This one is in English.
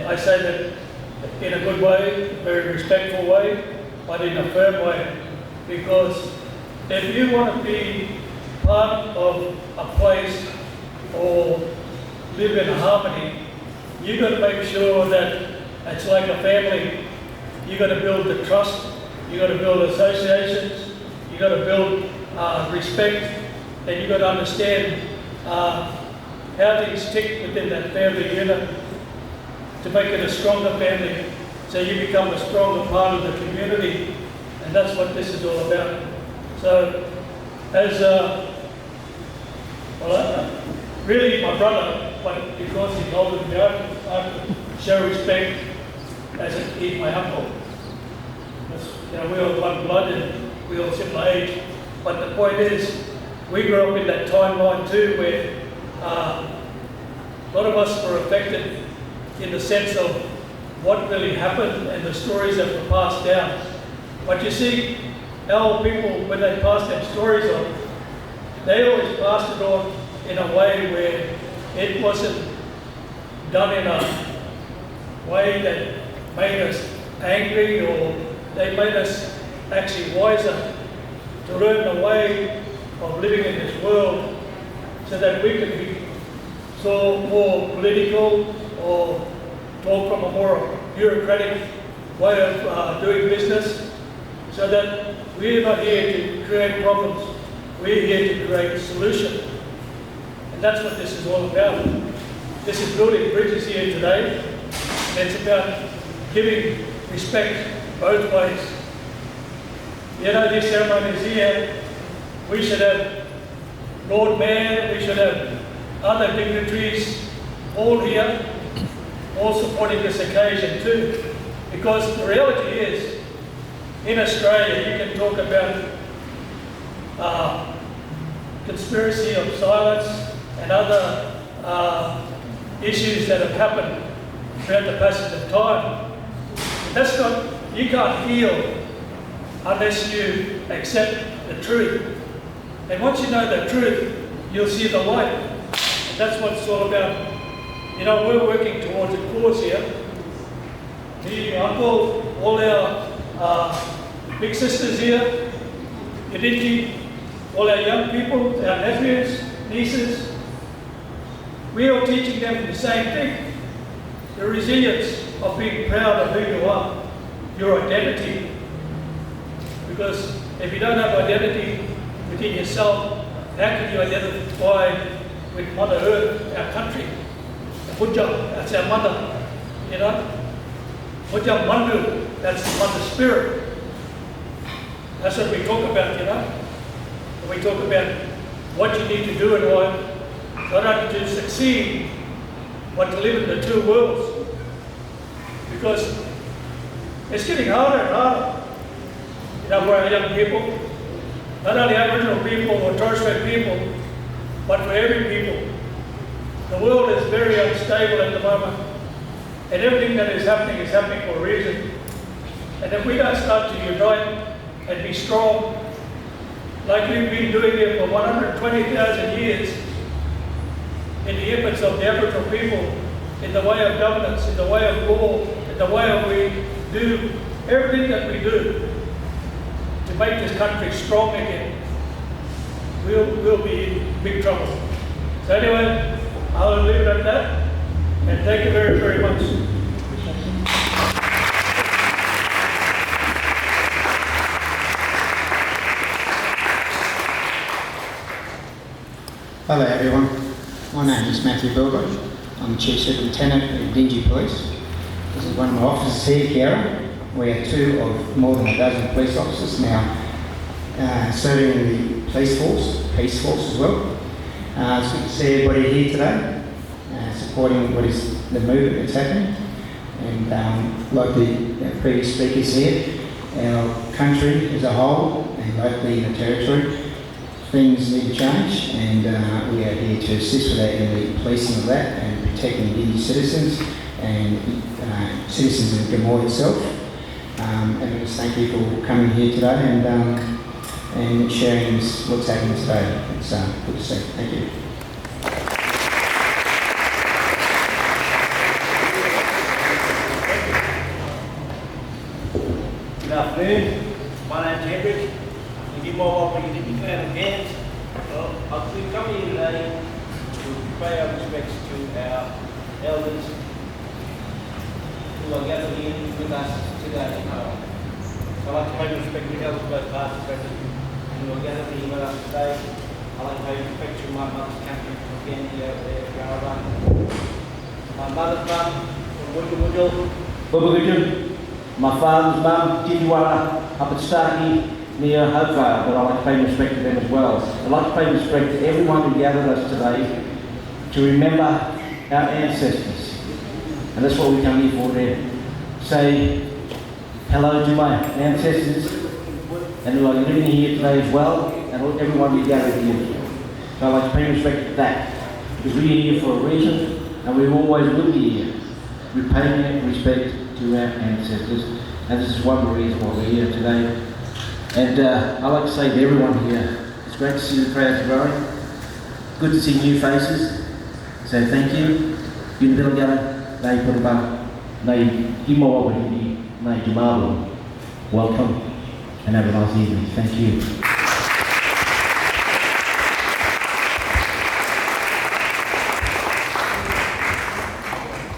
And I say that in a good way, a very respectful way, but in a firm way. Because if you want to be part of a place or live in harmony, you've got to make sure that it's like a family. You've got to build the trust, you've got to build associations, you've got to build respect, and you've got to understand how things tick within that family unit to make it a stronger family, so you become a stronger part of the community, and that's what this is all about. So, as really my brother, but because he's older than me, I show respect as he's my uncle. You know, we're all one blood and we all similar age. But the point is, we grew up in that timeline too, where a lot of us were affected in the sense of what really happened and the stories that were passed down. But you see, our people, when they pass them stories on, they always passed it on in a way where it wasn't done in a way that made us angry, or they made us actually wiser to learn the way of living in this world, so that we could be so more political or talk from a more bureaucratic way of doing business, so that we're not here to create problems, we're here to create a solution. And that's what this is all about. This is building bridges here today, and it's about giving respect both ways. You know, these ceremonies here, we should have Lord Mayor, we should have other dignitaries all here, all supporting this occasion too. Because the reality is, in Australia, you can talk about conspiracy of silence and other issues that have happened throughout the passage of time. That's not, you can't heal unless you accept the truth. And once you know the truth, you'll see the light. And that's what it's all about. You know, we're working towards a cause here. Me, uncle, all our big sisters here, Yaditi, all our young people, our nephews, nieces, we are teaching them the same thing. The resilience of being proud of who you are, your identity. Because if you don't have identity within yourself, how can you identify with Mother Earth, our country? The Puja, that's our mother, you know? Puja Mandu, that's the Mother Spirit. That's what we talk about, you know? We talk about what you need to do in life, not only to succeed, but to live in the two worlds. Because it's getting harder and harder, you know, for our young people, not only Aboriginal people or Torres Strait people, but for every people. The world is very unstable at the moment, and everything that is happening for a reason. And if we don't start to unite and be strong, like we've been doing it for 120,000 years, in the efforts of the Aboriginal people, in the way of governance, in the way of law, in the way of we do everything that we do to make this country strong again, we'll be in big trouble. So anyway, I'll leave it at that, and thank you very, very much. Hello everyone, my name is Matthew Bilbridge. I'm the Chief Superintendent of Dingy Police. This is one of my officers here, Kiara. We have two of more than a dozen police officers now serving in the police force, peace force as well. It's good to see everybody here today, supporting what is the movement that's happening. And like the previous speakers here, our country as a whole, and locally in the territory, things need to change, and we are here to assist with that in the policing of that and protecting Indigenous citizens and citizens of Gamoy itself. And I just thank you for coming here today and sharing what's happening today. It's good to see. Thank you. afternoon. My name's Hendrik. You give my wife a Nippy clown of hands. Well, we've come here today to pay our respects to our elders who are gathered here with us today. I'd like to pay respect to elders both past and present who are gathered here with us today. I'd like to pay respect to my mother's country from Gandhi over there, Yarra. My mother's mum from Wudgul. My father's mum, Jijiwara, up at Starkey, near Hopevale, but I'd like to pay respect to them as well. I'd like to pay respect to everyone who gathered us today to remember our ancestors. And that's what we come here for today. Say hello to my ancestors and who are living here today as well, and everyone who gathered here. So I'd like to pay respect to that, because we're here for a reason, and we always will be here. We're paying respect to our ancestors, and this is one reason why we're here today. And I'd like to say to everyone here, it's great to see the crowds growing. Good to see new faces. So thank you. Welcome and have a nice evening. Thank you.